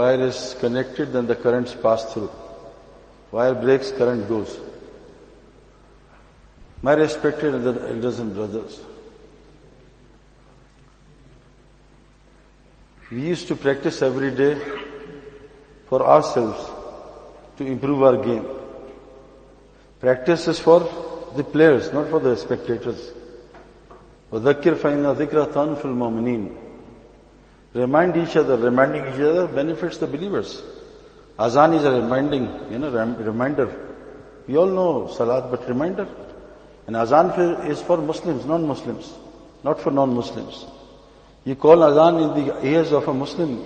wire is connected, then the currents pass through. Wire breaks, current goes. My respected elders and brothers, we used to practice every day for ourselves to improve our game. Practice is for the players, not for the spectators. وَذَكِّرْ فَإِنَّ ذِكْرَ تَنْفِعُ الْمُؤْمِنِينَ. Remind each other. Reminding each other benefits the believers. Azan is a reminder. We all know Salat, but reminder. And Azan is for Muslims, non-Muslims, not for non-Muslims. You call Azan in the ears of a Muslim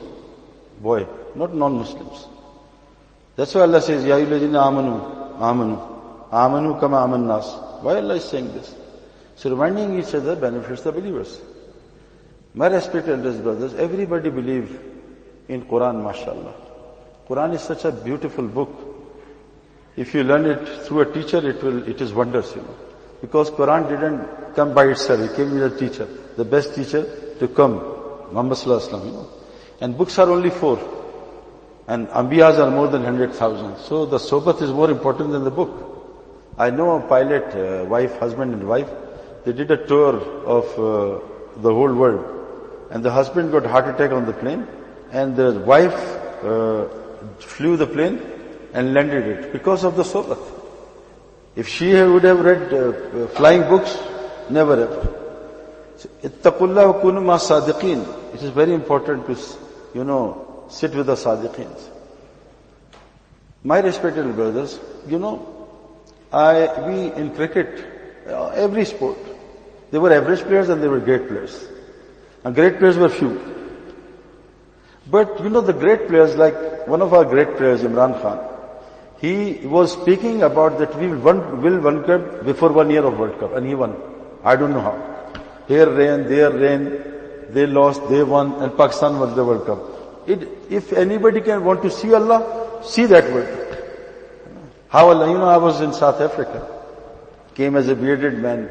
boy, not non-Muslims. That's why Allah says, Ya ayyuhallazina amanu kama aman nas. Why Allah is saying this? So reminding each other benefits the believers. My respected elders, brothers, everybody believe in Quran, mashallah. Quran is such a beautiful book. If you learn it through a teacher, it is wonders, Because Quran didn't come by itself, it came with a teacher, the best teacher to come, Muhammad sallallahu alaihi wasallam, And books are only 4. And Ambiyas are more than 100,000. So the sohbat is more important than the book. I know a pilot, husband and wife, they did a tour of the whole world. And the husband got heart attack on the plane, and the wife flew the plane and landed it because of the sohbat. If she would have read flying books, never ever. Ittaqullah wa kunu ma sadiqeen. It is very important to, sit with the sadiqeens. My respected brothers, we in cricket, every sport, there were average players and there were great players. And great players were few. But the great players, like one of our great players, Imran Khan, he was speaking about that we will one cup before 1 year of World Cup, and he won. I don't know how. Here rain, there rain, they lost, they won, and Pakistan won the World Cup. If anybody can want to see Allah, see that World Cup. How Allah, I was in South Africa, came as a bearded man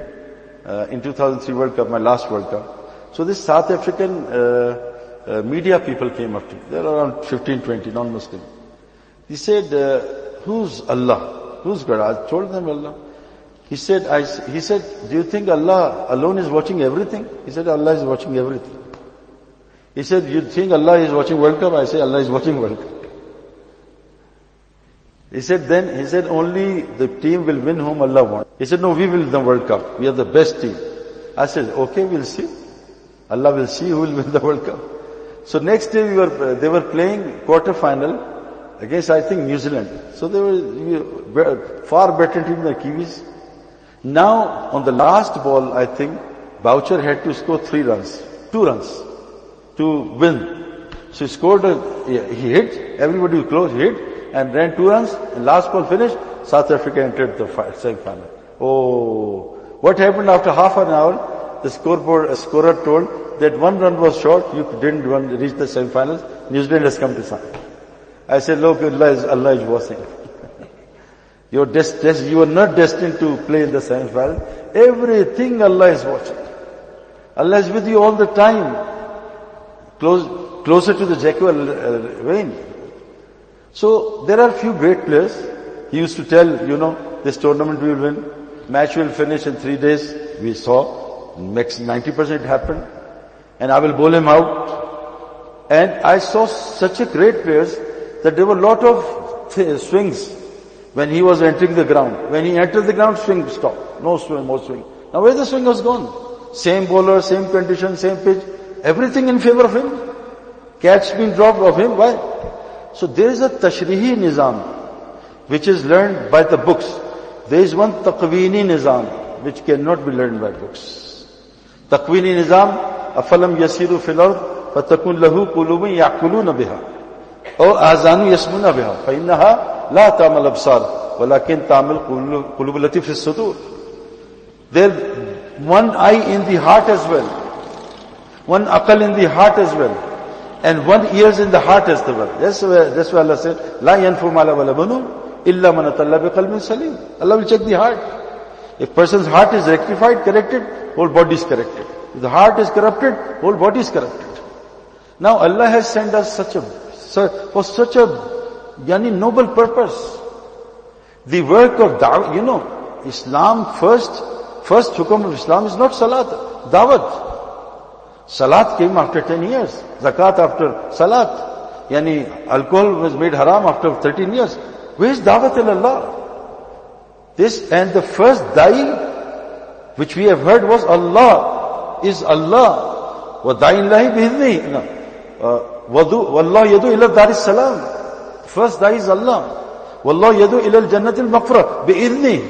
in 2003 World Cup, my last World Cup. So this South African media people came up to me. There are around 15, 20 non-Muslim. He said, who's Allah? Who's God? I told them Allah. He said, do you think Allah alone is watching everything? He said, Allah is watching everything. He said, you think Allah is watching World Cup? I say, Allah is watching World Cup. He said, only the team will win whom Allah wants. He said, no, we will win the World Cup. We are the best team. I said, okay, we'll see. Allah will see who will win the World Cup. So next day they were playing quarter-final against, I think, New Zealand. So they were far better team than Kiwis. Now, on the last ball, I think, Boucher had to score 2 runs to win. So he scored, he hit, everybody was close, he hit, and ran 2 runs, and last ball finished, South Africa entered the semi-final. Oh, what happened after half an hour? The scorer told that 1 run was short, you didn't reach the semi-finals, New Zealand has come to sign. I said, look, Allah is watching. You are not destined to play in the semi-finals. Everything Allah is watching. Allah is with you all the time. Closer to the Jaguar vein. So there are few great players. He used to tell, this tournament we will win. Match will finish in 3 days. We saw. 90% happened. And I will bowl him out. And I saw such a great players that there were a lot of swings when he was entering the ground. When he entered the ground, swing stopped. No swing, more swing. Now where the swing was gone? Same bowler, same condition, same pitch. Everything in favor of him. Catch being dropped of him. Why? So there is a tashrihi nizam which is learned by the books. There is one taqweeni nizam which cannot be learned by books. Taqweeni nizam, afalam yasiru fil ard fatakun lahu qulubun ya'kuluna biha aw azanu yasmuna biha fa innaha la ta'mal absar walakin ta'mal qulub allati fi as-sudur. There one eye in the heart as well, one aqal in the heart as well, and one ears in the heart as well. That's why Allah said, La yanfu mala wala banu illa man atalla bi qalbin salim. Allah will check the heart. If person's heart is rectified, corrected, whole body is corrected. If the heart is corrupted, whole body is corrupted. Now Allah has sent us for such a noble purpose. The work of da'wah, Islam first hukam of Islam is not salat, da'wat. Salat came after 10 years. Zakat after salat. Alcohol was made haram after 13 years. Where is da'wat ilallah? This, and the first da'i which we have heard was Allah is Allah. Wa da'illahi bi'idhni. Wallahu yadu ila daris salam. First da'i is Allah. Wallahu yadu ila al-jannatil maghfirah bi'idhni.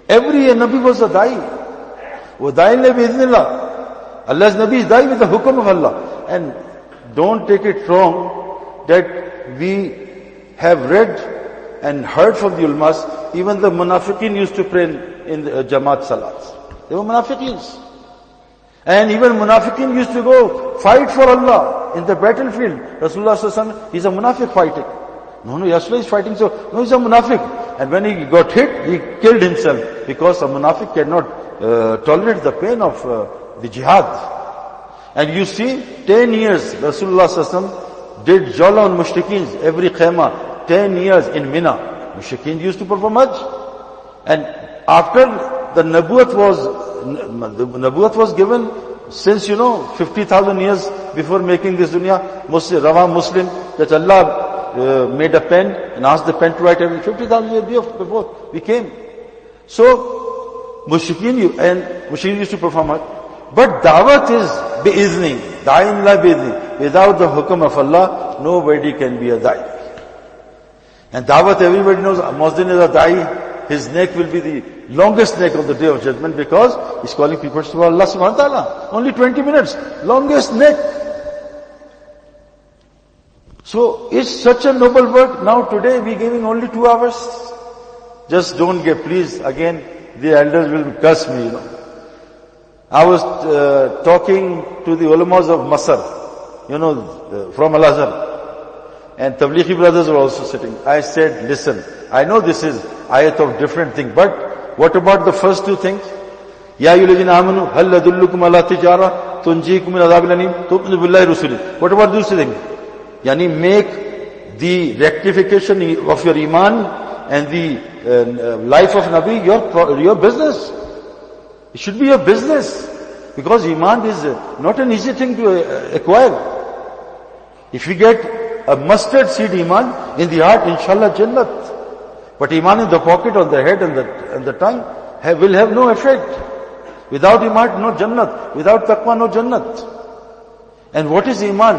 Every Nabi was a da'i. Wa da'illahi bi'idhnillah. Allah's Nabi is da'i with the hukum of Allah. And don't take it wrong that we have read and heard from the ulmas, even the munafiqeen used to pray in the Jamaat Salats. They were munafiqeens. And even munafiqeen used to go fight for Allah in the battlefield. Rasulullah sallallahu alaihi wasallam, he's a munafiq fighting. No, Rasulullah is fighting, so no, he's a munafiq. And when he got hit, he killed himself, because a munafiq cannot tolerate the pain of the jihad. And you see, 10 years Rasulullah sallallahu alaihi wasallam did jawla on mushrikeen, every khayma, 10 years in Mina. Mushrikeen used to perform Hajj. And after the Nabuwat was given, since 50,000 years before making this dunya, Rawa Muslim, that Allah made a pen and asked the pen to write every 50,000 years before we came. So, mushrikeen used to perform Hajj. But da'wat is bi'izni, da'in la bi'izni. Without the hukum of Allah, nobody can be a da'i. And da'wat, everybody knows, Muazzin is a da'i. His neck will be the longest neck of the day of judgment, because he's calling people to Allah subhanahu wa ta'ala. Only 20 minutes, longest neck. So it's such a noble work. Now today we're giving only 2 hours. Just don't get, please, again, the elders will curse me, I was talking to the ulamas of Masr, from Al-Azhar. And Tablighi brothers were also sitting. I said, listen, I know this is ayat of different thing, but what about the first 2 things? Ya ayyuhalladhina amanu hal adullukum ala tijara tunjikum min adhabil alim tu'minu billahi rusuli. What about these 2 things? Make the rectification of your iman and the life of Nabi your business. It should be your business, because iman is not an easy thing to acquire. If you get a mustard seed iman in the heart, inshallah jannat. But iman in the pocket, on the head and the tongue will have no effect. Without iman, no jannat. Without taqwa, no jannat. And what is iman?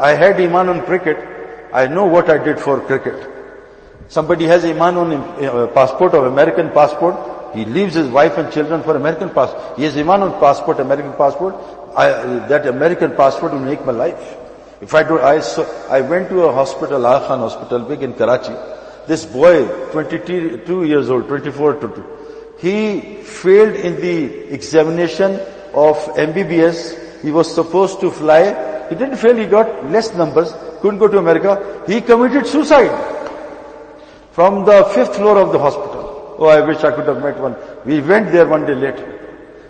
I had iman on cricket. I know what I did for cricket. Somebody has iman on a passport, of American passport. He leaves his wife and children for American passport. He has iman on passport, American passport. That American passport will make my life. If I do, I went to a hospital, Aga Khan Hospital, big in Karachi. This boy, 22 years old, 24, he failed in the examination of MBBS. He was supposed to fly. He didn't fail, he got less numbers, couldn't go to America. He committed suicide from the 5th floor of the hospital. Oh, I wish I could have met one. We went there one day later.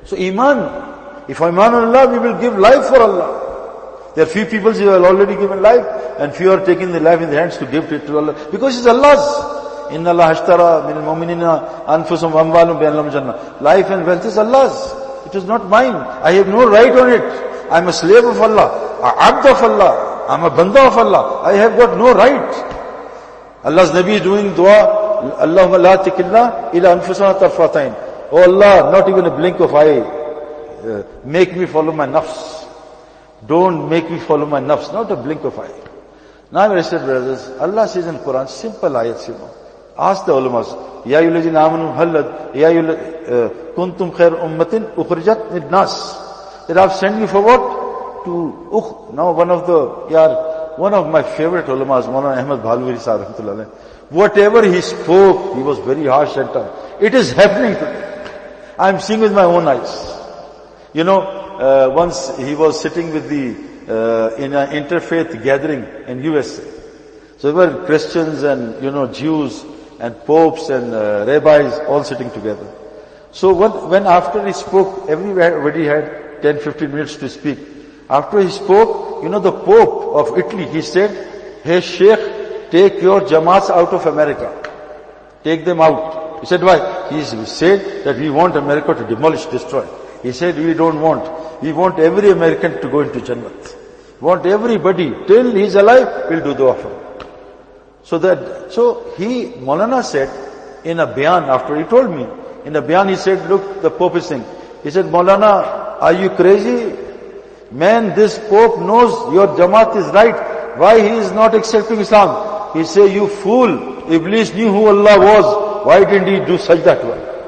So iman, if iman on Allah, we will give life for Allah. There are few people who have already given life, and few are taking the life in their hands to give it to Allah, because it's Allah's. Inna Allah hashtara min al-mu'minina anfusum wa amwalum bi annahum jannah. Life and wealth is Allah's. It is not mine. I have no right on it. I'm a slave of Allah, a abd of Allah. I'm a banda of Allah. I have got no right. Allah's Nabi is doing dua, Allahumma la tikilna ila anfusana tarfatain. Oh Allah, not even a blink of eye. Make me follow my nafs. Don't make me follow my nafs, not a blink of eye. Now, my respected brothers, Allah says in Quran, simple ayats, Ask the ulamas, Ya ayyuhalladhina amanu halad, Ya kuntum khair ummatin ukhrijat lin-nas. That I've sent you for what? Now one of my favorite ulamas, Maulana Ahmad Bhalwiri Sahib rahmatullah alayh, whatever he spoke, he was very harsh and tough. It is happening today. I'm seeing with my own eyes. Once he was sitting with in an interfaith gathering in USA. So there were Christians and, Jews and popes and rabbis all sitting together. So when after he spoke, everybody had 10-15 minutes to speak. After he spoke, the Pope of Italy, he said, hey Sheikh, take your Jamaats out of America. Take them out. He said, why? He said that we want America to demolish, destroy. He said, we don't want. We want every American to go into Jannat. We want everybody, till he's alive, we'll do dua for him. So he, Maulana said, in a Bayan, after he told me, in a Bayan he said, look, the Pope is saying. He said, Maulana, are you crazy? Man, this Pope knows your Jamaat is right. Why he is not accepting Islam? He said, you fool, Iblis knew who Allah was. Why didn't he do sajda to Allah?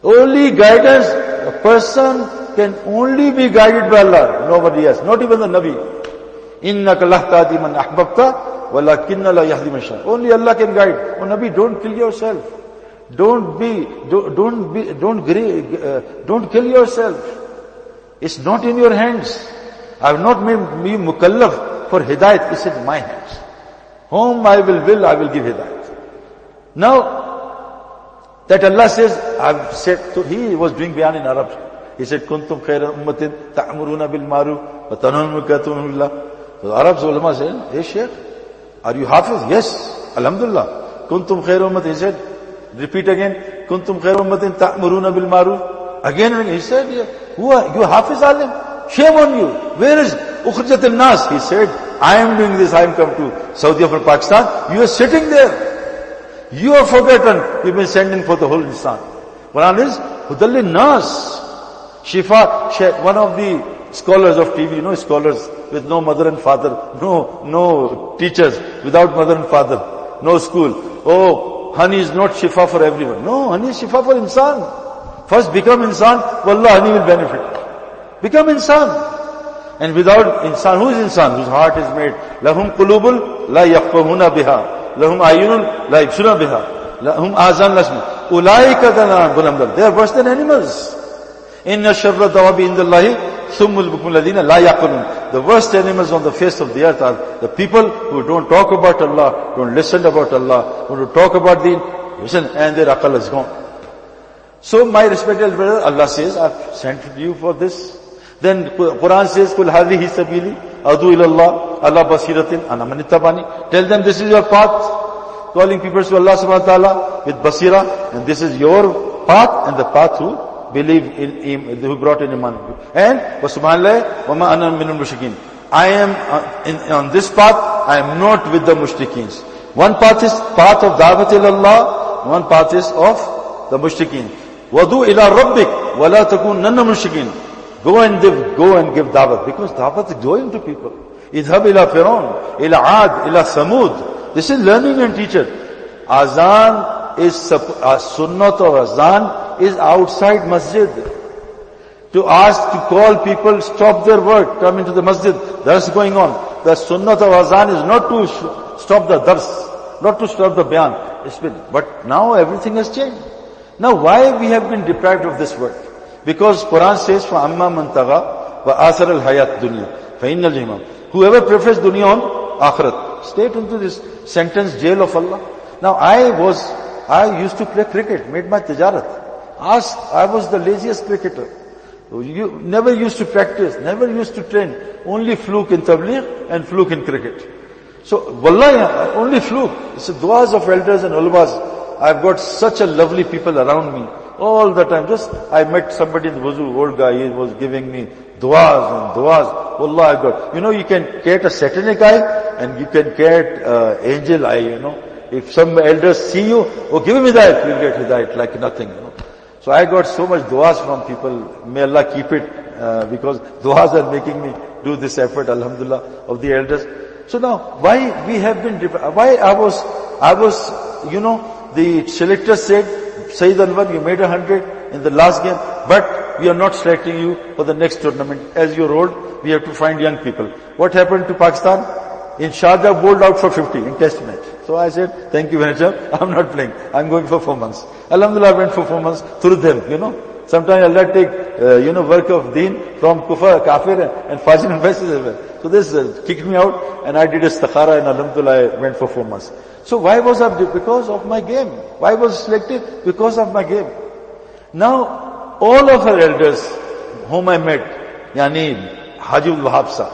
Only guidance, a person can only be guided by Allah, nobody else, not even the Nabi. Innaka lahtadi man ahbabta, walakinna la yahdi man sha. Only Allah can guide. Oh Nabi, don't kill yourself. Don't kill yourself. It's not in your hands. I have not made me mukallaf for hidayat. It's in my hands. Whom I will give hidayat. Now, that Allah says, I've said, so he was doing bayan in Arab. He said, kuntum khayra ummatin ta'muruna bil ma'ruf wa tanhauna 'anil munkar. So the Arabs ulama said, hey Sheikh, are you Hafiz? Yes, Alhamdulillah. Kuntum khayra ummatin. He said, repeat again, kuntum khayra ummatin ta'muruna bil ma'ruf. Again, he said, who are you, Hafiz Alim? Shame on you. Where is Ukhrijat al-Nas? He said, I am doing this, I am come to Saudi from Pakistan. You are sitting there. You are forgotten. You've been sending for the whole Islam. Quran is Hudal Nas. Shifa, one of the scholars of TV, scholars with no mother and father, no teachers, without mother and father, no school. Oh, honey is not shifa for everyone. No, honey is shifa for insan. First become insan, wallah, honey will benefit. Become insan. And without insan, who is insan? Whose heart is made. Lahum qulubul la yafqahuna biha. Lahum ayunun la yibsuna biha. Lahum azan la yasma'una. Ulaika dalan bulamdal. They are worse than animals. Inna sharra dawabi indallahi thummul bukum ladina la yaqulun. The worst animals on the face of the earth are the people who don't talk about Allah, don't listen about Allah, who don't talk about deen, listen, and their aqal is gone. So my respected brother, Allah says, I've sent you for this. Then Quran says, Kul hadhihi sabili adu ilallah ala basiratin ana man ittabani. Tell them this is your path, calling people to Allah subhanahu wa ta'ala with basira, and this is your path and the path who believe in, who brought in iman. And subhanallah wa ma ana minal mushrikin. I am on this path, I am not with the mushrikins. One path is path of da'wat ilallah, one path is of the mushrikeen. Wadu ila rabbik wa la takunanna mushrikin. Go and give da'wat, because da'wat is going to people. Idhab ila Fir'aun, ila Aad, ila Samud. This is learning and teacher. Azan is sunnat or azan is outside masjid. To ask, to call people, stop their work, come into the masjid. That's going on. The sunnat of azan is not to stop the dars, not to stop the bayan. But now everything has changed. Now why we have been deprived of this work? Because Quran says, فَأَمَّا مَنْ تَغَى وَآثَرَ الْحَيَاةِ الدُّنْيَا فَإِنَّ الْجَحِيمَ. Whoever prefers dunya on akhirat, straight into this sentence, jail of Allah. Now I used to play cricket, made my tijarat. I was the laziest cricketer. You never used to practice, never used to train. Only fluke in tabligh and fluke in cricket. So, wallahi, only fluke. It's the du'as of elders and ulamas. I've got such a lovely people around me all the time. Just, I met somebody in the wuzu, old guy, he was giving me du'as and du'as. Wallah, I've got, you can get a satanic eye and you can get angel eye, If some elders see you, give him hidayat, you'll get hidayat like nothing, So I got so much du'as from people. May Allah keep it, because du'as are making me do this effort, alhamdulillah, of the elders. So now, why we have been, why I was, the selector said, Saeed Anwar, you made 100 in the last game, but we are not selecting you for the next tournament. As you're old, we have to find young people. What happened to Pakistan? In Sharjah, bowled out for 50 in test match. So I said, thank you, manager, I'm not playing. I'm going for 4 months. Alhamdulillah, I went for 4 months through them, Sometimes Allah take, work of deen from kafir and fajr and faisal as well. So this kicked me out and I did istikhara and alhamdulillah I went for 4 months. So why was I? Because of my game. Why was I selected? Because of my game. Now, all of our elders whom I met, Yani Haji Wahab Sahab,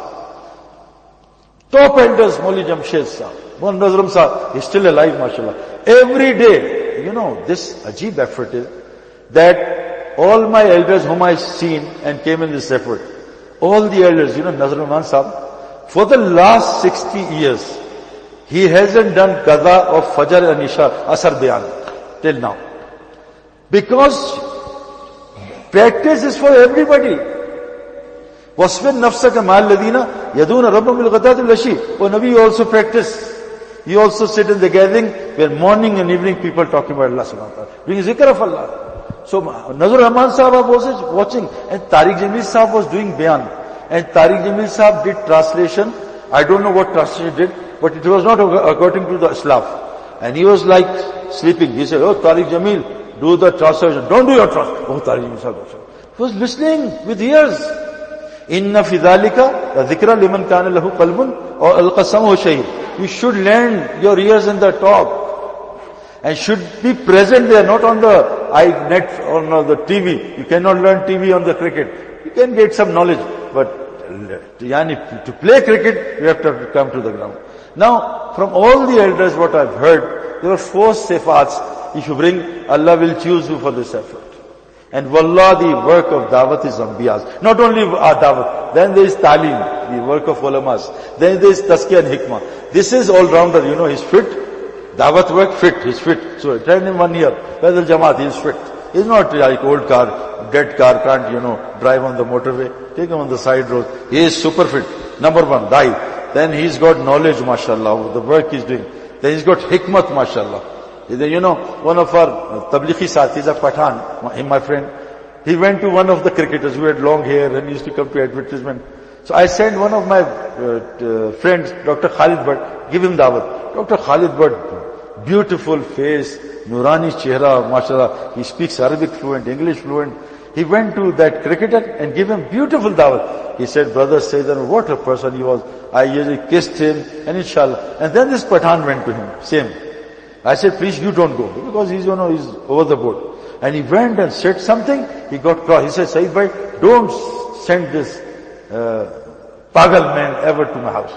Top elders, Mauli Jamshed Sahib, Mon Nazram Sahib, he's still alive, mashallah. Every day, this ajib effort is that all my elders whom I seen and came in this effort, all the elders, Nazar Rahman Sahib, for the last 60 years, he hasn't done qada of Fajr and Isha, Asar Bayan, till now. Because practice is for everybody. وَاصْبِرْ نَفْسَكَ مَعَ الَّذِينَ يَدْعُونَ رَبَّهُم بِالْغَدَاةِ وَالْعَشِيِّ. Oh Nabi, you also practice. You also sit in the gathering where morning and evening people talking about Allah subhanahu wa ta'ala, doing zikr of Allah. So Nazar Rahman Sahib was watching, and Tariq Jamil Sahib was doing Bayan. And Tariq Jamil Sahib did translation. I don't know what translation he did, but it was not according to the Islaf. And he was like sleeping. He said, oh Tariq Jamil, do the translation. Don't do your translation. Oh Tariq Jamil Sahib was listening with ears. Inna fi dhalika dhikra liman kana lahu qalbun or al-qasamu shahid. You should lend your ears in the talk and should be present there, not on the net or on the TV. You cannot learn TV on the cricket. You can get some knowledge, but to play cricket, you have to come to the ground. Now, from all the elders, what I've heard, there are 4 sifats. If you bring, Allah will choose you for this effort. And wallah, the work of dawat is ambiyas. Not only dawat, then there is talim, the work of ulamas. Then there is tazkiyah and hikmah. This is all-rounder, he's fit. Dawat work, fit, he's fit. So train him 1 year. Pedal Jamaat, he's fit. He's not like old car, dead car, can't, drive on the motorway. Take him on the side road. He is super fit. Number 1, die. Then he's got knowledge, mashallah, the work he's doing. Then he's got hikmat, mashallah. One of our tablighi sathis, a Pathan, my friend, he went to one of the cricketers who had long hair and used to come to advertisement. So I sent one of my friends, Dr. Khalid Bhatt, give him dawat. Dr. Khalid Bhatt, beautiful face, Nurani chehra, mashallah. He speaks Arabic fluent, English fluent. He went to that cricketer and gave him beautiful dawat. He said, brother Saeed Anwar, what a person he was. I usually kissed him, and inshallah. And then this Pathan went to him, same. I said, please, you don't go, because he's over the board. And he went and said something, he got cross. He said, Saeed bhai, don't send this pagal man ever to my house.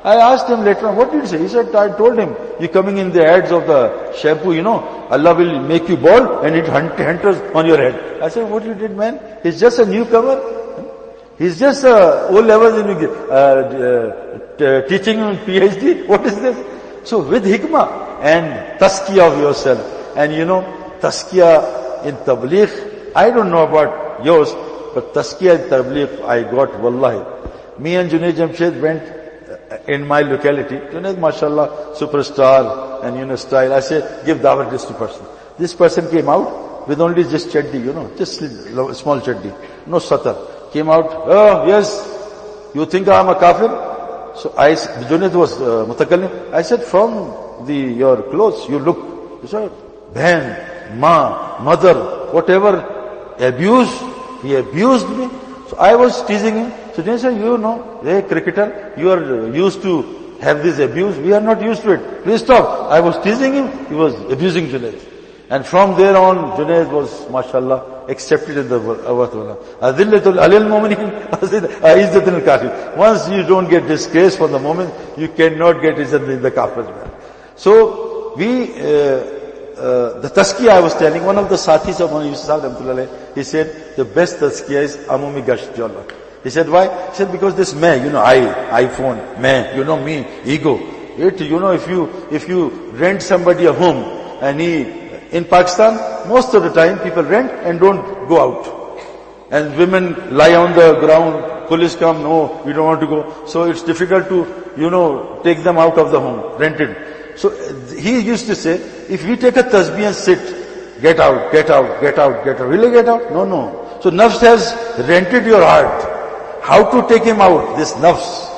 I asked him later on, what did he say? He said, I told him, you're coming in the ads of the shampoo, Allah will make you bald and it enters on your head. I said, what you did, man? He's just a newcomer. He's just O-level teaching in PhD. What is this? So with hikmah and tazkiyah of yourself, and tazkiyah in tabligh, I don't know about yours, but tazkiyah in tabligh I got, wallahi. Me and Junaid Jamshed went in my locality. Junaid, mashallah, superstar and style. I said, give dawat this to person. This person came out with only just chaddi, just small chaddi, no satar. Came out, oh yes, you think I am a kafir? So Junaid was mutakallim. I said, from your clothes, you look. He said, Bayan, mother, whatever, abuse. He abused me. So I was teasing him. So they said, hey cricketer, you are used to have this abuse. We are not used to it. Please stop. I was teasing him. He was abusing Junaid. And from there on, Junaid was, mashallah, accepted in the world. Adillatul alil mu'minin, izzatul kafir. Once you don't get disgrace for the moment, you cannot get izzat in the kafir. So the tazkiyah I was telling, one of the sathis of Yusuf, he said, the best tazkiyah is amumi gasht jalla. He said, why? He said, because this iPhone, me, ego. If you rent somebody a home, and in Pakistan, most of the time people rent and don't go out. And women lie on the ground, police come, no, we don't want to go. So it's difficult to, take them out of the home, rented. So he used to say, if we take a tasbih and sit, get out, get out, get out, get out. Will you get out? No. So nafs has rented your heart. How to take him out? This nafs.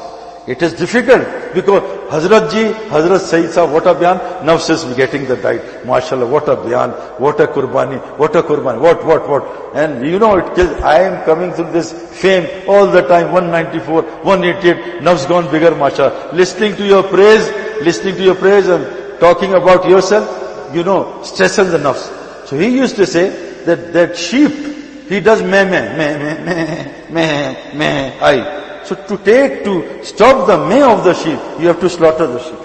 It is difficult because Hazrat Saeed Sahib, what a bayan, nafs is getting the diet. MashaAllah, what a bayan, what a qurbani, what. And I am coming through this fame all the time, 194, 188, nafs gone bigger, mashallah. Listening to your praise and talking about yourself, stresses the nafs. So he used to say that sheep, he does meh, I. So to stop the may of the sheep, you have to slaughter the sheep.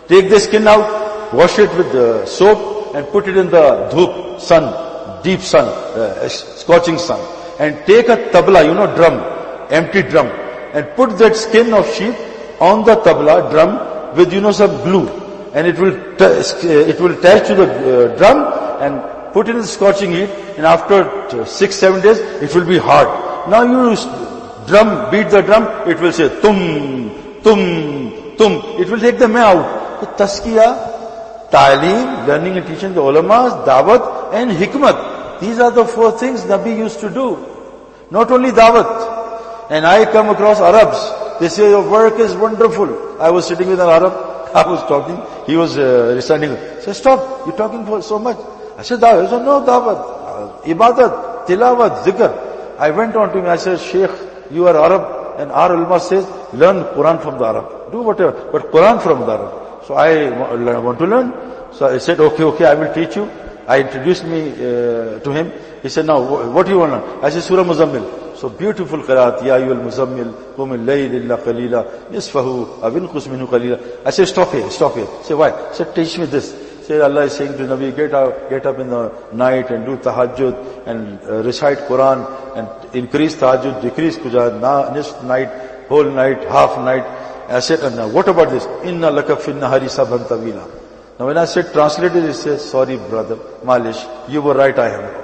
Take the skin out, wash it with soap and put it in the dhoop, sun, deep sun, scorching sun. And take a tabla, drum, empty drum, and put that skin of sheep on the tabla, drum, with some glue. And it will attach to the drum and put it in the scorching heat, and after 6-7 days, it will be hard. Now you beat the drum, it will say, tum, tum, tum. It will take the may out. So taskiya, ta'lim, learning and teaching the ulamas, dawat and hikmat. These are the 4 things Nabi used to do. Not only dawat. And I come across Arabs. They say, your work is wonderful. I was sitting with an Arab. I was talking. He was reciting. I said, stop. You're talking for so much. I said, dawat. He said, no, dawat. Ibadat, tilawat, zikr. I went on to him. I said, Sheikh, you are Arab. And our ulama says, learn Quran from the Arab. Do whatever. But Quran from the Arab. So I want to learn. So I said, okay, I will teach you. I introduced me to him. He said, now, what do you want to learn? I said, Surah Muzammil. So beautiful qiraat, Ya ayyuhal muzammil, qum al-layl illa qalila, nisfahu, aw inqus minhu qalila. I said, stop here. Say, why? I said, teach me this. Say, Allah is saying to Nabi, get up in the night and do tahajjud and recite Quran and increase tahajjud, decrease qujad, nisf night, whole night, half night. I said, now what about this? Inna laka fin nahari sabhan tawila. Now when I said translated, he says, sorry brother, malish, you were right, I am wrong.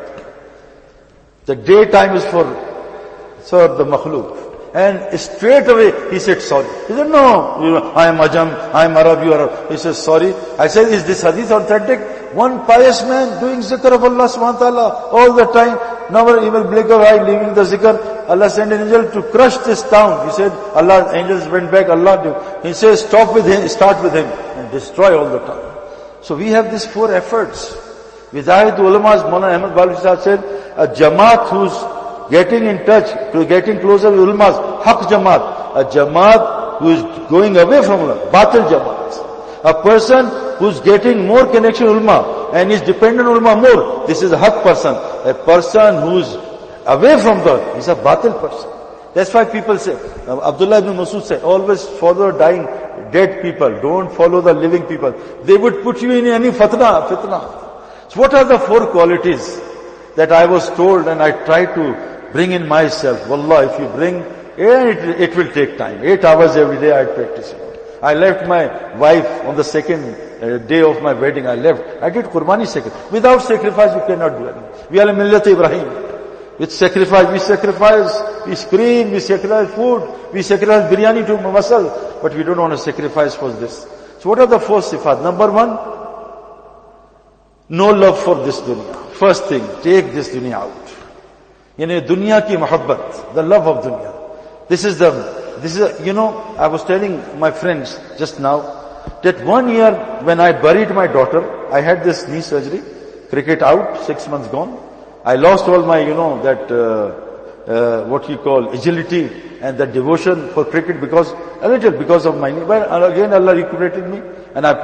The daytime is for the makhluk. And straight away he said sorry. He said, no, I am Ajam, I am Arab, you are Arab. He says sorry. I said, is this hadith authentic? One pious man doing zikr of Allah subhanahu wa ta'ala all the time, never even blink of eye leaving the zikr. Allah sent an angel to crush this town. He said, Allah, angels went back, Allah did. He says, start with him and destroy all the town. So we have these 4 efforts. Vidayat ulamas, Maulana Ahmad Balwi Sahib said, a jamaat who's getting in touch, getting closer with ulamas, haq jamaat. A jamaat who is going away from ulama, batil jamaat. A person who's getting more connection with ulama and is dependent on ulama more, this is a haq person. A person who's away from that is a batil person. That's why people say, Abdullah ibn Masud said, always follow dead people, don't follow the living people. They would put you in any fitna. So what are the 4 qualities that I was told and I try to bring in myself? Wallah, if you bring, it will take time. 8 hours every day I practice it. I left my wife on the 2nd day of my wedding. I did Qurbani sacrifice. Without sacrifice you cannot do anything. We are a millat Ibrahim. With sacrifice, we scream, we sacrifice food, we sacrifice biryani to masal, but we don't want to sacrifice for this. So what are the 4 sifat? Number 1, no love for this dunya. First thing, take this dunya out. Dunya ki muhabbat, the love of dunya. This is I was telling my friends just now, that 1 year when I buried my daughter, I had this knee surgery, cricket out, 6 months gone. I lost all my, what you call agility and the devotion for cricket because of my knee. But again Allah recuperated me and I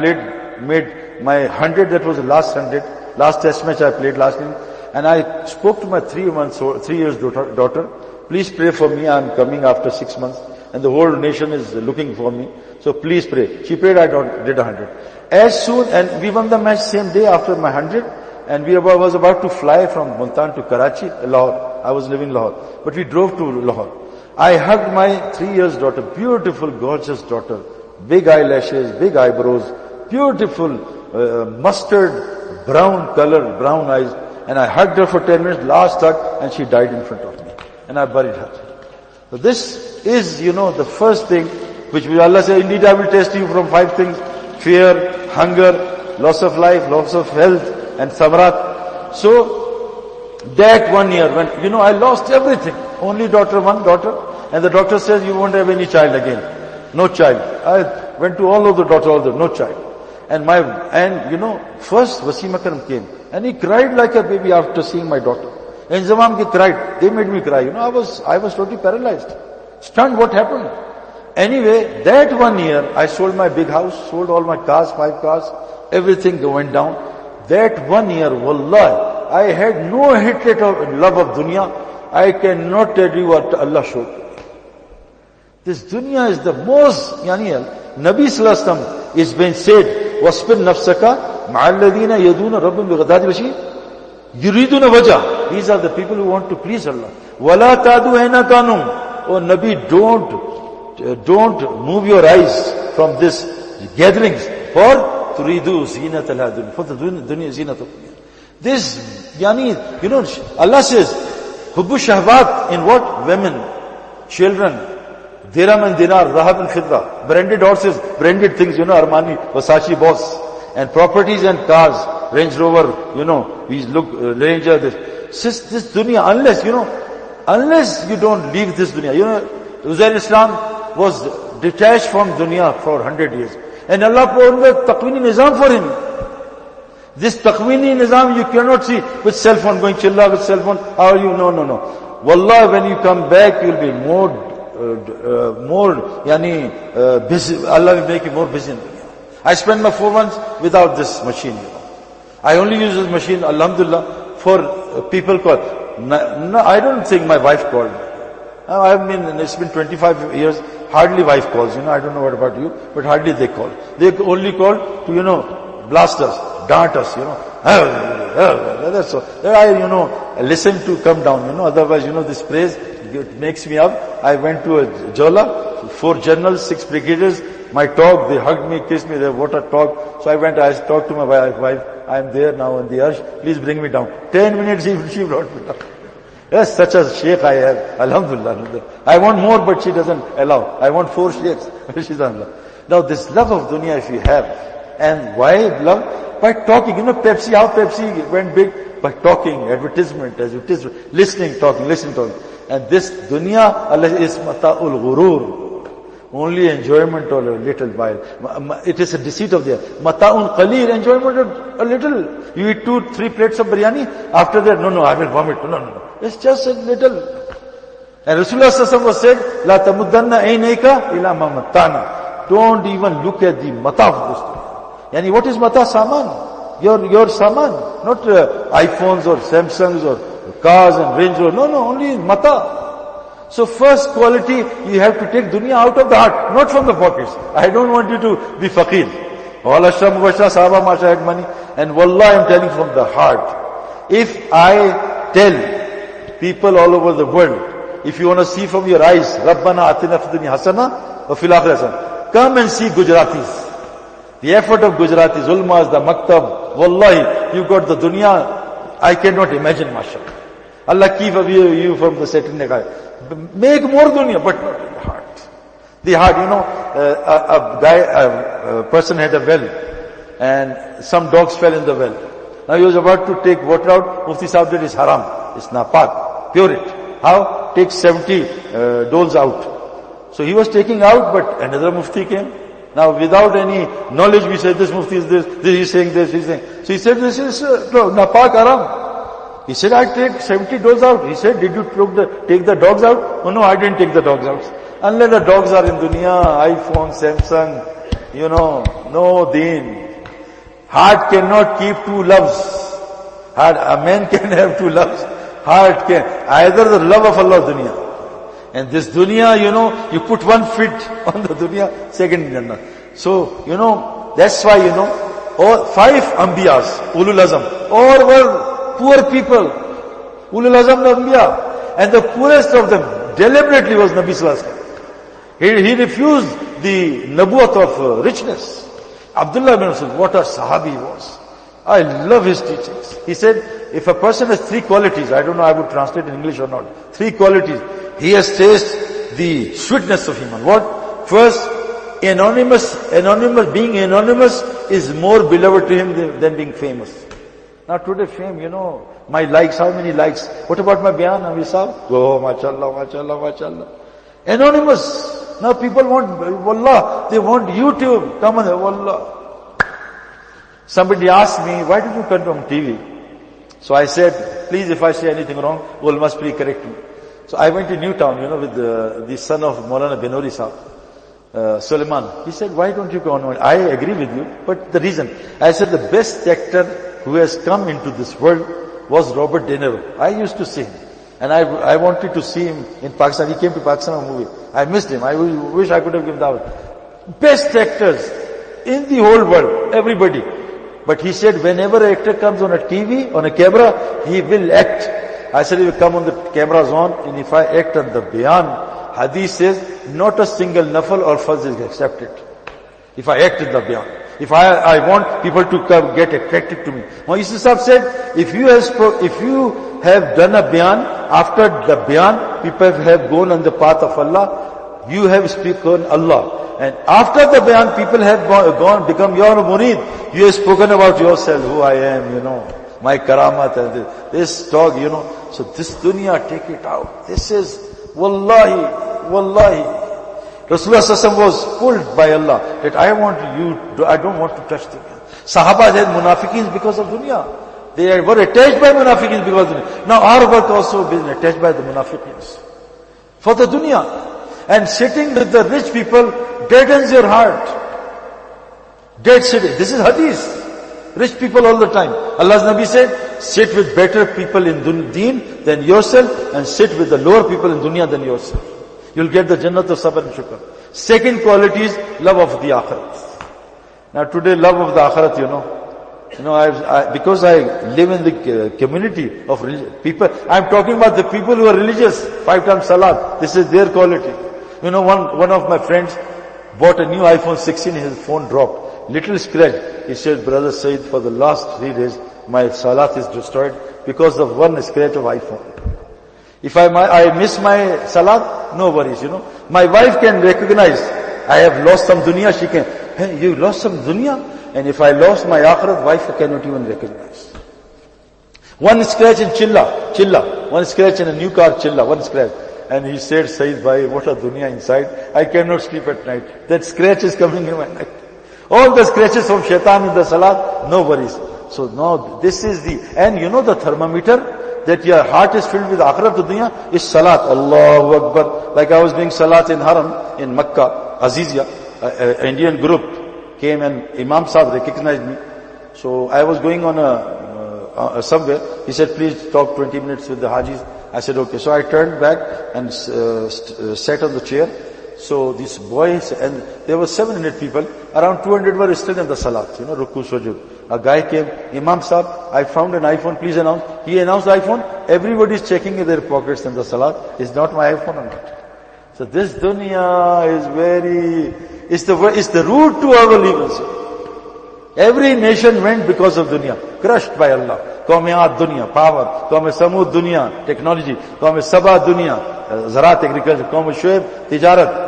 made my 100, that was the last 100, last test match I played last night. And I spoke to my 3 years daughter, please pray for me, I am coming after 6 months and the whole nation is looking for me. So please pray. She prayed, I did 100. As soon, and we won the match same day after my 100. And was about to fly from Multan to Karachi, Lahore. I was living in Lahore. But we drove to Lahore. I hugged my 3 years daughter, beautiful, gorgeous daughter. Big eyelashes, big eyebrows, beautiful, mustard, brown color, brown eyes. And I hugged her for 10 minutes, last hug, and she died in front of me. And I buried her. So this is, the first thing which Allah says, indeed I will test you from 5 things. Fear, hunger, loss of life, loss of health, and samarat. So, that 1 year when, I lost everything. Only one daughter. And the doctor says, you won't have any child again. No child. I went to all of the daughters, no child. And first Wasim Akram came. And he cried like a baby after seeing my daughter. And Zamam ki cried. They made me cry. I was totally paralyzed. Stunned, what happened? Anyway, that 1 year, I sold my big house, sold all my cars, 5 cars. Everything went down. That 1 year, wallahi, I had no hatred of love of dunya. I cannot tell you what Allah showed me. This dunya is the most, Nabi Sallallahu Alaihi Wasallam is being said, وَاسْبِرْ نَفْسَكَ مَعَ الَّذِينَ يَدُونَ رَبِّهِمْ بِالْغَدَاةِ وَالْعَشِيِّ يُرِيدُونَ وَجْهَهُ. These are the people who want to please Allah. وَلَا تَعْدُوا عَيْنَكَ عَنْهُمْ. Oh Nabi, don't move your eyes from this gatherings for تُرِيدُوا زِينَةَ الْحَيَاةِ الدُّنْيَا, for the dunya zinat of dunya. This, Allah says, Hubbu shahwat in what? Women, children, dirham and dinar, rahab and khidra, branded horses, branded things, Armani, Versace, Boss, and properties and cars, Range Rover, we look, Ranger, this dunya, unless you don't leave this dunya. Uzair Islam was detached from dunya for 100 years. And Allah provided taqweeni nizam for him. This taqweeni nizam you cannot see with cell phone, going chilla with cell phone. How are you? No. Wallah, when you come back, you'll be more busy. Allah will make you more busy in dunya. I spent my 4 months without this machine. I only use this machine, alhamdulillah, for people call. No, I don't think my wife called. It's been 25 years, hardly wife calls, I don't know what about you, but hardly they call. They only call to, blast us, dart us, That's so. I listen to come down, otherwise, this praise, it makes me up. I went to a Jola, 4 generals, 6 brigadiers, my talk, they hugged me, kissed me, they what a talk. So I talked to my wife, I'm there now on the arsh, please bring me down. 10 minutes she brought me down. Yes, such a sheikh I have, alhamdulillah. I want more, but she doesn't allow. I want 4 sheikhs, she doesn't allow. Now this love of dunya if you have, and why love? By talking, Pepsi, how Pepsi went big? By talking, advertisement, listening, talking. And this dunya, Allah is mata'ul ghurur. Only enjoyment or a little while. It is a deceit of the mata'un qaleen, enjoyment of a little. You eat 2-3 plates of biryani, after that, no, I will vomit. No. It's just a little. And Rasulullah sallallahu alaihi wasallam was said, La tamuddanna aynayka ila ma mattana. Don't even look at the mata of this. What is mata? Saman. Your saman. Not iPhones or Samsungs or cars and Range Rover. No, only mata. So first quality, you have to take dunya out of the heart, not from the pockets. I don't want you to be faqir. All Ashram Mubashra Sahaba Masha had money. And wallah, I'm telling from the heart. If I tell people all over the world, if you want to see from your eyes, Rabbana atina fid dunya hasana wa fil akhirati hasana, come and see Gujaratis. The effort of Gujaratis, ulmas, the maktab, wallahi, you got the dunya, I cannot imagine, mashallah. Allah keep you from the Satan Negai. Make more dunya, but not in the heart. The heart, a person had a well, and some dogs fell in the well. Now he was about to take water out. Mufti Sahib said it's haram, it's napak, pure it. How? Take 70 doles out. So he was taking out, but another Mufti came. Now without any knowledge, we said this Mufti is this is saying this, he's saying. So he said this is napak, haram. He said, I take 70 dogs out. He said, did you take the dogs out? Oh no, I didn't take the dogs out. Unless the dogs are in dunya, iPhone, Samsung, no deen. Heart cannot keep 2 loves. A man can have 2 loves. Heart can. Either the love of Allah or dunya. And this dunya, you put 1 foot on the dunya, second Jannah. So, that's why, all 5 Ambiyas, Ulul Azam, all were poor people, Ulul Azam Anbiya, and the poorest of them deliberately was Nabi Sallallahu Alaihi Wasallam. He refused the nabuwat of richness. Abdullah bin Mas'ud, what a sahabi he was. I love his teachings. He said, if a person has 3 qualities, I don't know I would translate in English or not, 3 qualities, he has tasted the sweetness of Iman. What? First, being anonymous is more beloved to him than being famous. Now today fame, my likes, how many likes? What about my Bayan, Oh, mashallah. Anonymous. Now people want, wallah, they want YouTube. Come on, wallah. Somebody asked me, why did you come on TV? So I said, please, if I say anything wrong, must please correct me. So I went to Newtown, with the son of Maulana Benori Sahib, Suleiman. He said, why don't you go on? I agree with you, but the reason. I said, the best actor who has come into this world was Robert De Niro. I used to see him. And I wanted to see him in Pakistan. He came to Pakistan on a movie. I missed him. I wish I could have given that. Best actors in the whole world, everybody. But he said whenever an actor comes on a TV, on a camera, he will act. I said he will come on the camera's on, and if I act on the Bayan, Hadith says not a single nafal or fazl is accepted. If I act in the Bayan. If I want people to come get attracted to me. Yusuf Sahib said, if you have done a Bayan, after the Bayan, people have gone on the path of Allah, you have spoken Allah. And after the Bayan, people have become your murid. You have spoken about yourself, who I am, my karamat, and this talk, So this dunya, take it out. This is, wallahi. Rasulullah Sallallahu was pulled by Allah that I don't want to touch dunya. Sahaba had munafiqins because of dunya. They were attached by munafiqins because of dunya. Now our work also been attached by the munafiqins for the dunya. And sitting with the rich people deadens your heart. Dead sitting. This is hadith. Rich people all the time. Allah's Nabi said, sit with better people in deen than yourself, and sit with the lower people in dunya than yourself. You'll get the Jannat of Sabr and Shukr. Second quality is love of the Akhirat. Now today, love of the Akhirat, because I live in the community of people, I'm talking about the people who are religious, 5 times Salat. This is their quality. One of my friends bought a new iPhone 16, his phone dropped. Little scratch. He said, Brother Saeed, for the last 3 days, my Salat is destroyed because of one scratch of iPhone. If I miss my Salat, no worries, My wife can recognize, I have lost some dunya, she can, hey, you lost some dunya? And if I lost my akhirat, wife cannot even recognize. One scratch in chilla. One scratch in a new car, chilla, one scratch. And he said, Saeed bhai, what a dunya inside. I cannot sleep at night. That scratch is coming in my night. All the scratches from shaitan in the Salat, no worries. So now this is and the thermometer, that your heart is filled with akhirat dunya, is salat. Allahu Akbar. Like I was doing salat in Haram, in Makkah, Azizia, an Indian group came and Imam Sahib recognized me. So I was going on somewhere. He said, please talk 20 minutes with the Hajis. I said, okay. So I turned back and sat on the chair. So these boys, and there were 700 people, around 200 were still in the salat, ruku sujud. A guy came, Imam Sahib, I found an iPhone, please announce. He announced the iPhone, everybody is checking in their pockets in the salat. Is not my iPhone or not? So this dunya is it's the root to our believers. Every nation went because of dunya, crushed by Allah. Qawm-e-Aad dunya, power. Qawm-e-Samud dunya, technology. Qawm-e-Saba dunya, Zarat, agriculture. Qawm-e-Shuaib, tijarat.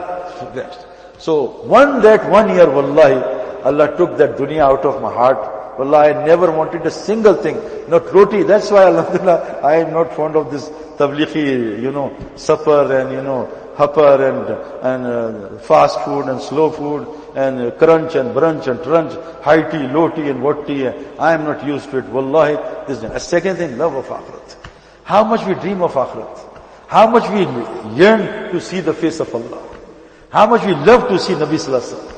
So one year, wallahi, Allah took that dunya out of my heart. Wallah, I never wanted a single thing, not roti. That's why, alhamdulillah, I am not fond of this tablighi, supper and, hupper and fast food and slow food and crunch and brunch and trunch, high tea, low tea and what tea. I am not used to it. Wallahi, this is a second thing, love of akhirat. How much we dream of akhirat. How much we yearn to see the face of Allah. How much we love to see Nabi Sallallahu Alaihi Wasallam.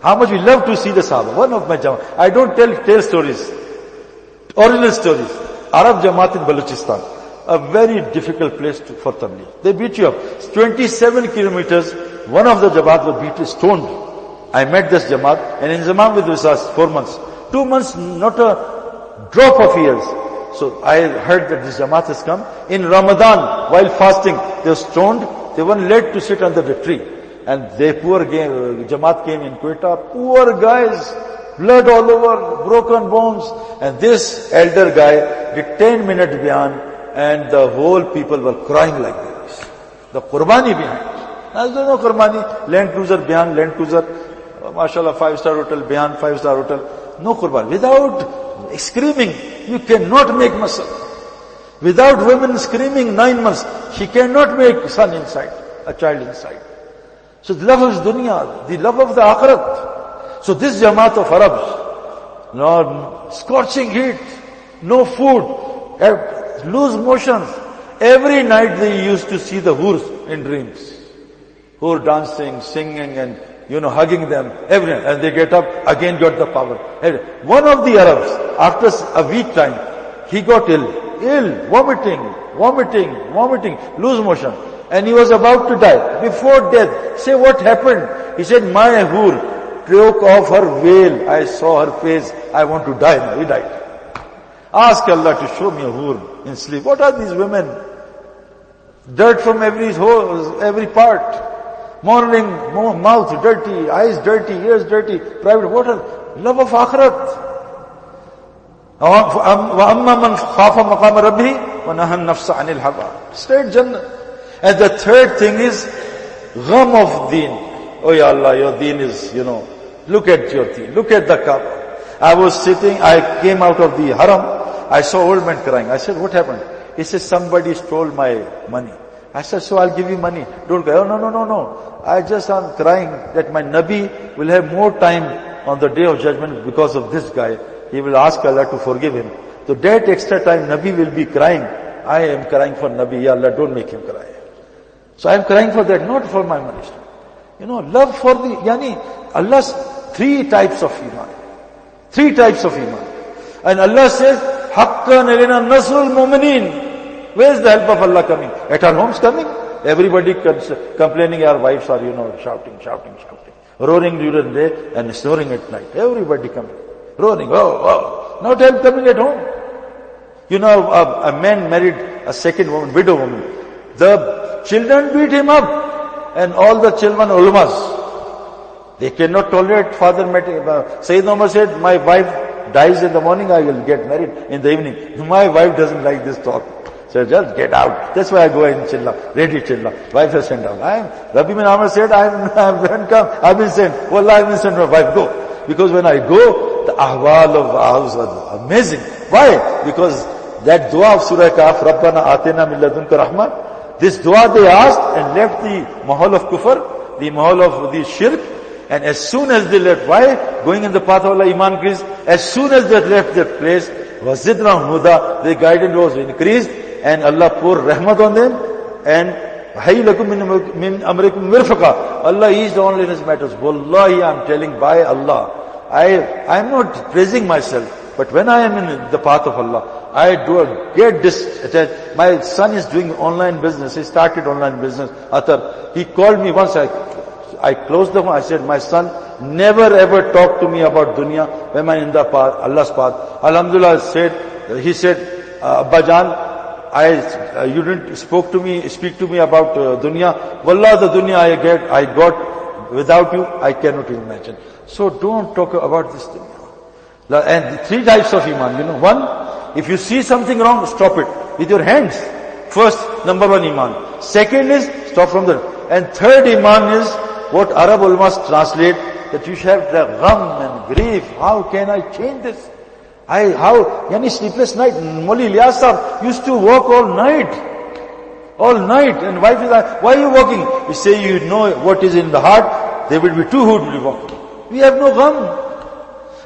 How much we love to see the Sahaba. One of my Jamaat. I don't tell stories. Original stories. Arab Jamaat in Balochistan. A very difficult place for tabligh. They beat you up. 27 kilometers. One of the Jamaat was beaten, stoned. I met this Jamaat and in Zaman with us 4 months. 2 months, not a drop of ears. So I heard that this Jamaat has come. In Ramadan, while fasting, they were stoned. They weren't led to sit under the tree. And they Jamaat came in Quetta, poor guys, blood all over, broken bones. And this elder guy did 10-minute Bayan, and the whole people were crying like this. The Qurbani behind. Now there's no Qurbani, Land Cruiser Bayan, Land Cruiser, mashallah, 5-star hotel, Bayan, 5-star hotel. No Qurbani. Without screaming, you cannot make muscle. Without women screaming 9 months, she cannot make son inside, a child inside. So the love of dunya, the love of the akhirat. So this Jamaat of Arabs, no scorching heat, no food, loose motions. Every night they used to see the hurs in dreams. Who are dancing, singing and, hugging them. Every night. And they get up, again got the power. One of the Arabs, after a week time, he got ill. ill, vomiting, loose motion. And he was about to die. Before death, say what happened? He said, my hoor broke off her veil. I saw her face. I want to die now. He died. Ask Allah to show me a hoor in sleep. What are these women? Dirt from every part. Morning, mouth dirty, eyes dirty, ears dirty, private water. Love of akhirat. وَأَمَّا مَنْ خَافَ مَقَامَ رَبِّهِ وَنَهَى النَّفْسَ عَنِ الْهَوَىٰ. Straight Jannah. And the third thing is gham of deen. Oh ya Allah, your deen is, look at your deen. Look at the Kaaba. I was sitting, I came out of the haram. I saw old man crying. I said, what happened? He said, somebody stole my money. I said, so I'll give you money. Don't go. Oh, no. I just am crying that my Nabi will have more time on the day of judgment because of this guy. He will ask Allah to forgive him. So that extra time Nabi will be crying. I am crying for Nabi. Ya Allah, don't make him cry. So I am crying for that, not for my money. Love for Allah's three types of iman. And Allah says, Haqqan alina nasrul mu'minin. Where is the help of Allah coming? At our homes coming? Everybody complaining, our wives are, shouting. Roaring during the day and snoring at night. Everybody coming. Roaring, oh. Not help coming at home. A man married a second woman, widow woman. The children beat him up. And all the children ulamas. They cannot tolerate father meeting. Saeed Anwar said, my wife dies in the morning, I will get married in the evening. My wife doesn't like this talk. So just get out. That's why I go in chilla, ready chilla. Wife has sent out. Rabbi bin Amr said, I've been sent. Wallah, I've been sent my wife, go. Because when I go, the ahwal of Aazad are amazing. Why? Because that dua of Surah Kahf, Rabbana atina min ladunka rahmah, this dua they asked and left the mahal of kufr, the mahal of the shirk, and as soon as they left, why? Going in the path of Allah, iman increased. As soon as they left that place, wazidnahum huda, their guidance was increased, and Allah poured rahmat on them, and hayy lakum min amrikum mirfaqa. Allah eased on in His matters. Wallahi, I'm telling by Allah, I'm not praising myself, but when I am in the path of Allah, I do get disattached. My son is doing online business. He started online business. He called me once. I closed the phone. I said, my son, never ever talk to me about dunya when I'm in the path, Allah's path. Alhamdulillah, he said, Abba Jan, you didn't speak to me about dunya. Wallah, the dunya I got without you, I cannot imagine. So don't talk about this dunya. And three types of iman. One, if you see something wrong, stop it with your hands. First, number one iman. Second is, stop from there. And third iman is, what Arab ulmas translate, that you should have the gham and grief. How can I change this? Sleepless night. Moli Ilyas Sahab used to walk all night. And wife is like, why are you walking? You say, you know what is in the heart, there will be two who will be walking. We have no gham.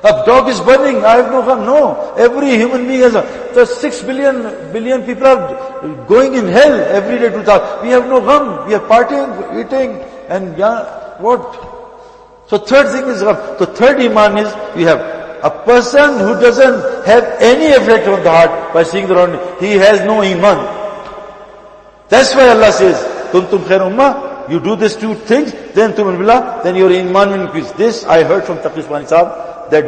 A dog is burning, I have no gham. No. Every human being has the 6 billion people are going in hell every day to that. We have no gham. We are partying, eating, and what? So third thing is gham. So third iman is, we have a person who doesn't have any effect on the heart by seeing the wrong, he has no iman. That's why Allah says, Kuntum khair ummah, you do these two things, then your iman will increase. This I heard from Taqi Usmani Sahab, that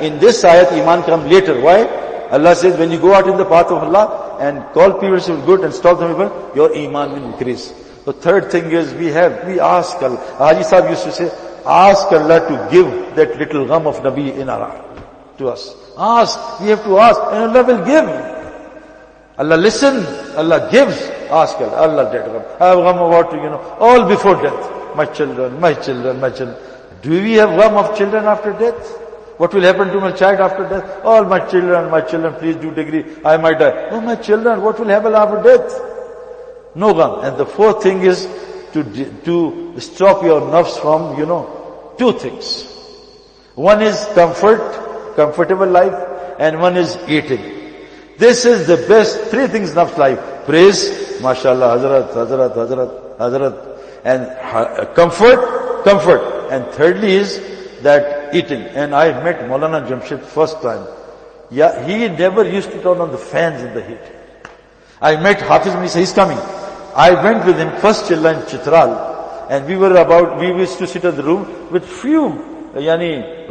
in this ayat, iman comes later. Why? Allah says, when you go out in the path of Allah and call people to good and stop them, your iman will increase. The third thing is, we ask Allah. Haji Sahab used to say, ask Allah to give that little gham of Nabi in our heart to us. Ask. We have to ask, and Allah will give. Allah listen, Allah gives. Ask Allah. Allah that gham. I have gham about, all before death. My children. Do we have gham of children after death? What will happen to my child after death? All my children, please do degree. I might die. Oh, my children, what will happen after death? No gham. And the fourth thing is to stop your nerves from, two things. One is comfortable life, and one is eating. This is the best three things in life. Praise, mashallah, Hazrat, and comfort. And thirdly is that eating. And I met Maulana Jamshid first time. Yeah, he never used to turn on the fans in the heat. I met Hafiz when he said, he's coming. I went with him first Chilla in Chitral, and we used to sit in the room with few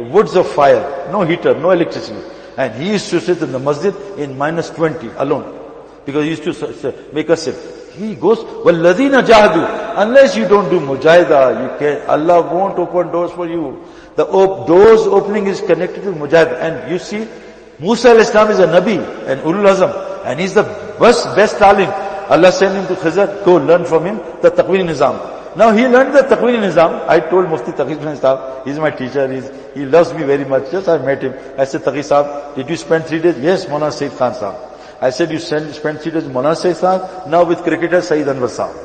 woods of fire, no heater, no electricity. And he used to sit in the masjid in -20 alone, because he used to make us sit. He goes, وَالَّذِينَ جَاهَدُوا, unless you don't do mujahida, you can't, Allah won't open doors for you. The doors opening is connected to mujahida. And you see, Musa al-Islam is a Nabi, an Ulul Azam, and he's the best talim. Allah sent him to Khizr, go learn from him the Taqween Nizam. Now he learned the Taqween Nizam. I told Mufti Taqi Sahab, he's my teacher, he loves me very much. Just I met him. I said, Taqi Sahab, did you spend 3 days? Yes, Mona Saeed Khan Sahab. I said, you spent 3 days Mona Saeed Sahab, now with cricketer Saeed Anwar Sahab.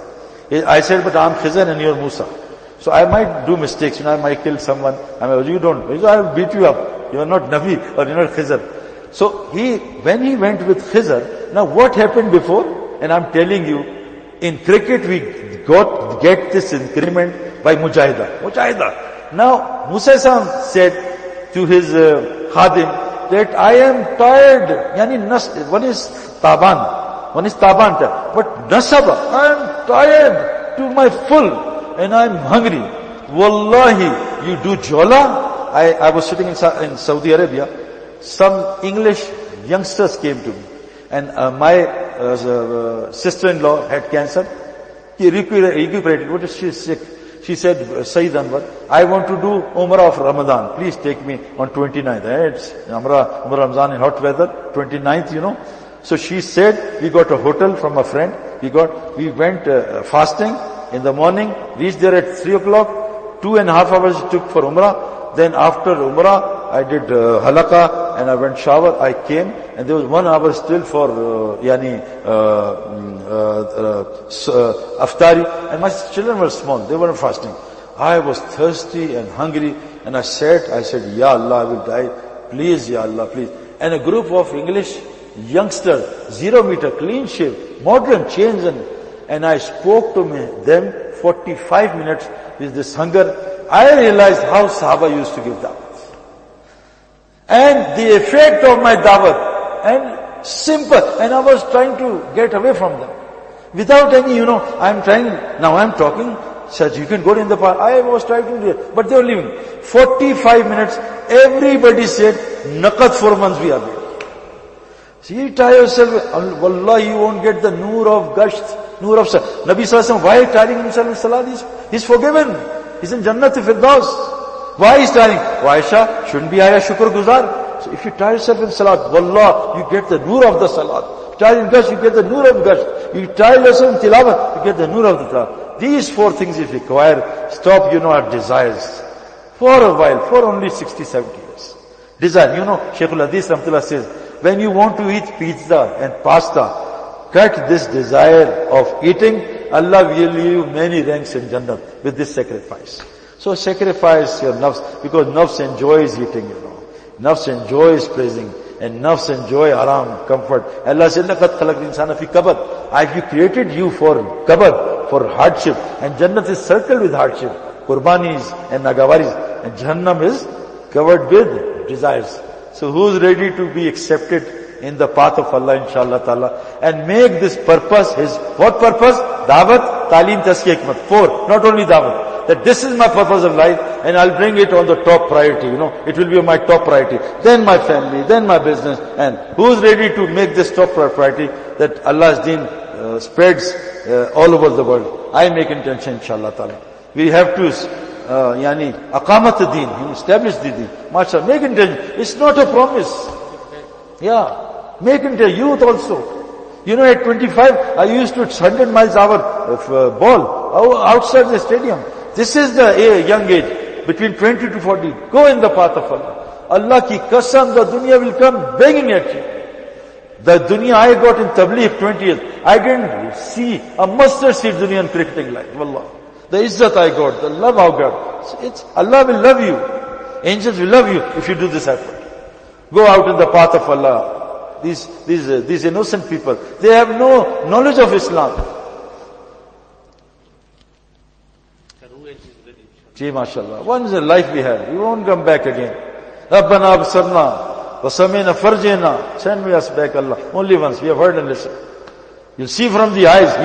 I said, but I'm Khizr and you're Musa. So I might do mistakes, I might kill someone. You don't. I will beat you up. You are not Nabi or you're not Khizr. So when he went with Khizr, now what happened before? And I'm telling you, in cricket we get this increment by mujahida. Now Musa said to his khadim that I am tired. One is taban, but nasaba, I am tired to my full and I am hungry. Wallahi, you do jola. I was sitting in Saudi Arabia. Some English youngsters came to me, and my sister-in-law had cancer. He recuperated. What is she sick? She said, Saeed Anwar, I want to do Umrah of Ramadan. Please take me on 29th. It's Umrah Ramadan in hot weather, 29th, So she said, we got a hotel from a friend. We went fasting in the morning, reached there at 3 o'clock. 2.5 hours it took for Umrah. Then after Umrah, I did halaqah and I went shower. I came and there was 1 hour still for aftari, and my children were small, they weren't fasting. I was thirsty and hungry, and I said, Ya Allah, I will die. Please, Ya Allah, please. And a group of English youngsters, 0 meter, clean shave, modern, chains, and I spoke to them 45 minutes with this hunger. I realized how Sahaba used to give da'wat. And the effect of my da'wat, and simple, and I was trying to get away from them. Without any, I'm talking, said you can go in the park. I was trying to do it, but they were leaving. 45 minutes, everybody said, Naqad 4 months we are there. So you tie yourself, Wallah, you won't get the noor of gasht, noor of salat. Nabi Sallallahu Alaihi Wasallam, why tiring himself in salat? He's forgiven. He's in Jannat Firdaus. Why is tiring? Aisha, shouldn't be Ayah Shukr Guzar. So if you tie yourself in salat, Wallah, you get the noor of the salat. You tie in gasht, you get the noor of gasht. You tie yourself in tilawat, you get the noor of the tilawat. These 4 things if require, stop, our desires. For a while, for only 60, 70 years. Desire, Shaykhul Hadith Rahmatullah says, when you want to eat pizza and pasta, cut this desire of eating, Allah will give you many ranks in Jannah with this sacrifice. So sacrifice your nafs, because nafs enjoys eating, Nafs enjoys praising, and nafs enjoy aram, comfort. Allah said, لَقَدْ خَلَقْنَا الْإِنسَانَ فِي كَبَدٍ. I have created you for kabad, for hardship, and Jannah is circled with hardship, qurbanis and nagawaris, and Jahannam is covered with desires. So who's ready to be accepted in the path of Allah, inshallah ta'ala, and make this purpose his, what purpose? Dawat, talim, taskiya, hikmat. 4, not only dawat. That this is my purpose of life, and I'll bring it on the top priority, It will be my top priority. Then my family, then my business. And who's ready to make this top priority, that Allah's deen spreads all over the world? I make intention, inshallah ta'ala. We have to, aqamat deen, establish the deen. MashaAllah, make intention. It's not a promise. Yeah. Make intention. Youth also. At 25, I used to 100 miles hour of ball outside the stadium. This is the young age, between 20 to 40. Go in the path of Allah. Allah ki qasam, the dunya will come begging at you. The dunya I got in Tabligh 20 years, I didn't see a mustard seed dunya in cricketing life. Wallah. The izzat I got, the love I got. So Allah will love you. Angels will love you if you do this effort. Go out in the path of Allah. These innocent people, they have no knowledge of Islam. Gee, mashallah. Once a life we have, we won't come back again. Rabbana absarna وَسَمِعْنَا فَرْجِعْنَا. Send me us back, Allah. Only once. We have heard and listened. You'll see from the eyes.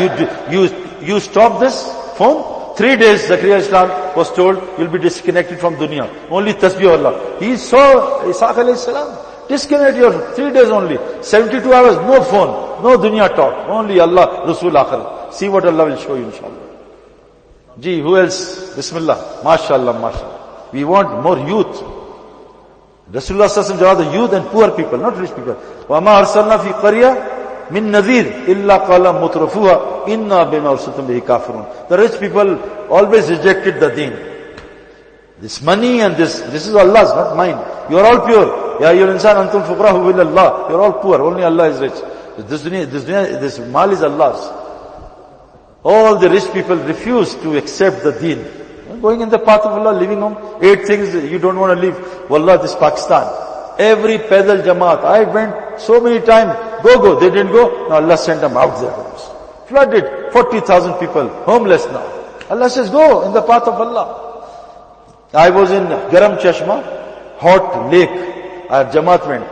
You stop this phone. 3 days, Zakaria Islam was told, you'll be disconnected from dunya. Only tasbih Allah. He saw Isaac alayhi salam. Disconnect your 3 days only. 72 hours, no phone, no dunya talk. Only Allah, Rasul Akhir. See what Allah will show you, inshallah. Gee, who else? Bismillah. MashaAllah, MashaAllah. We want more youth. Rasulullah sallallahu alaihi wasallam, the youth and poor people, not rich people. وَمَا أَرْسَلْنَا فِي قَرْيَةٍ مِن نَذِيرٍ إِلَّا قَالَ مُتْرَفُوهَا إِنَّا بِمَا أُرْسِلْتُم بِهِ كَافِرُونَ. The rich people always rejected the deen. This money and this is Allah's, not mine. You are all pure. Ya ayyuhal insan antum fuqarahu illa Allah. You are all poor. Only Allah is rich. This mal is Allah's. All the rich people refuse to accept the deen. Going in the path of Allah, living home. 8 things you don't want to leave. Wallah, this Pakistan. Every pedal jamaat. I went so many times. Go. They didn't go. Now Allah sent them out their homes. Flooded. 40,000 people. Homeless now. Allah says, go in the path of Allah. I was in Garam Chashma, hot lake. Our jamaat went.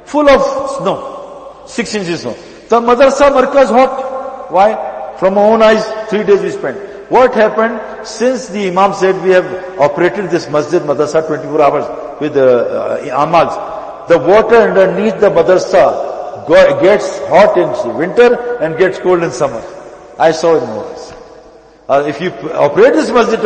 Full of snow. 6 inches snow. The madrasa markaz hot. Why? From our own eyes, 3 days we spent. What happened? Since the Imam said we have operated this masjid madrasa 24 hours with amals, the water underneath the madrasa gets hot in winter and gets cold in summer. I saw it in my eyes. If you operate this masjid,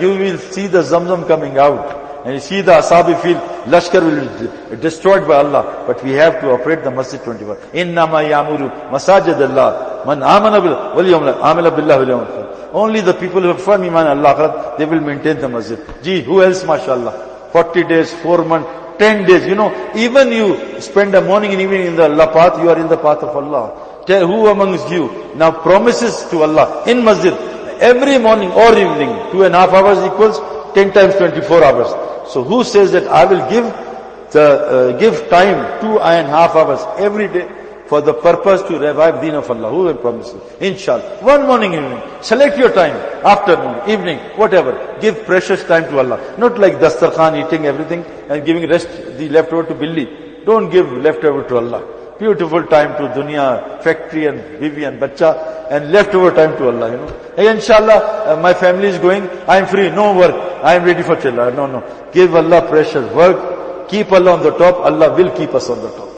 you will see the Zamzam coming out. And you see the Asabi field, Lashkar will be destroyed by Allah. But we have to operate the masjid 24. Innama yamuru masajid Allah. Man amana billah wal yawmil akhir. Only the people who have firm iman Allah, they will maintain the masjid. Gee, who else, mashallah? 40 days, 4 months, 10 days. You know, even you spend a morning and evening in the Allah path, you are in the path of Allah. Tell who amongst you now promises to Allah in masjid every morning or evening, 2.5 hours equals 10 times 24 hours. So who says that I will give time 2.5 hours every day for the purpose to revive deen of Allah? Who will promise it? Inshallah. One morning, evening. Select your time. Afternoon, evening, whatever. Give precious time to Allah. Not like Dastarkhan eating everything and giving rest, the leftover to Billy. Don't give leftover to Allah. Beautiful time to dunya, factory and bibi and bacha, and leftover time to Allah, you know. Hey, inshallah, my family is going, I am free, no work, I am ready for chilla. No. Give Allah precious work, keep Allah on the top, Allah will keep us on the top.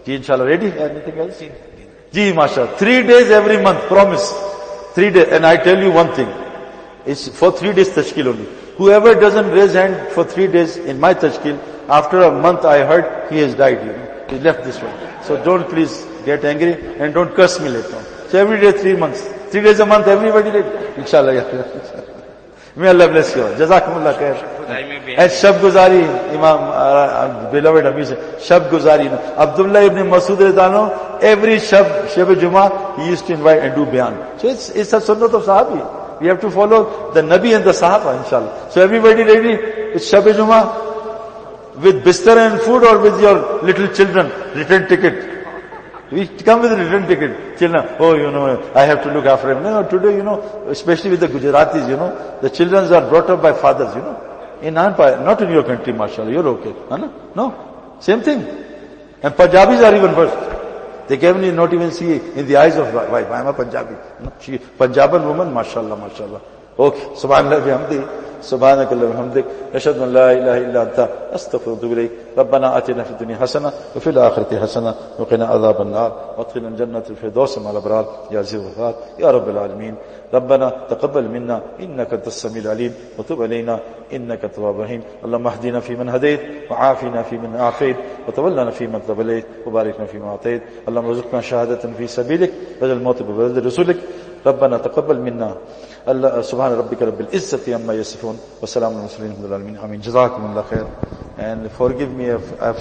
Ji, inshallah, ready? Anything else? Ji, mashallah. 3 days every month, promise. 3 days, and I tell you one thing, it's for 3 days tashkil only. Whoever doesn't raise hand for 3 days in my tashkil, after a month I heard, he has died, you know. He left this one. So don't please get angry and don't curse me later on. So every day 3 months. 3 days a month, everybody did. Inshallah. May Allah bless you all. Jazakumullah khair. And Shab Guzari, Imam, beloved Habib, Shab Guzari. Abdullah ibn Masud Rizano, every Shab Jummah, he used to invite and do Bayan. So it's a sunnah of Sahabi. We have to follow the Nabi and the Sahaba, inshallah. So everybody ready? It's Shab Jummah. With bistar and food or with your little children, return ticket? We come with a return ticket. Children, oh, you know, I have to look after him. No, today, you know, especially with the Gujaratis, you know, the children are brought up by fathers, you know. Not in your country, mashallah, you're okay. No, same thing. And Punjabis are even worse. They can not even see in the eyes of wife. I am a Punjabi. She Punjaban woman, mashallah. Okay, subhanallah bihamdi. سبحانك اللهم وبحمدك أشهد أن لا إله إلا أنت أستغفرك وأتوب إليك ربنا آتنا في الدنيا حسنة وفي الآخرة حسنة وقنا عذاب النار وادخلنا الجنة الفردوس مع الأبرار يا عزيز الغفار يا رب العالمين ربنا تقبل منا إنك أنت السميع العليم وتب علينا إنك التواب الرحيم اللهم اهدنا فيمن هديت وعافنا فيمن عافيت وتولنا فيمن توليت وبارك لنا فيما أعطيت اللهم ارزقنا شهادة في سبيلك بدل الموت ببلد رسولك ربنا تقبل منا سبحان ربك رب العزة عما يصفون وسلام على المرسلين الحمد لله العالمين آمين. جزاكم الله خير and forgive me if I've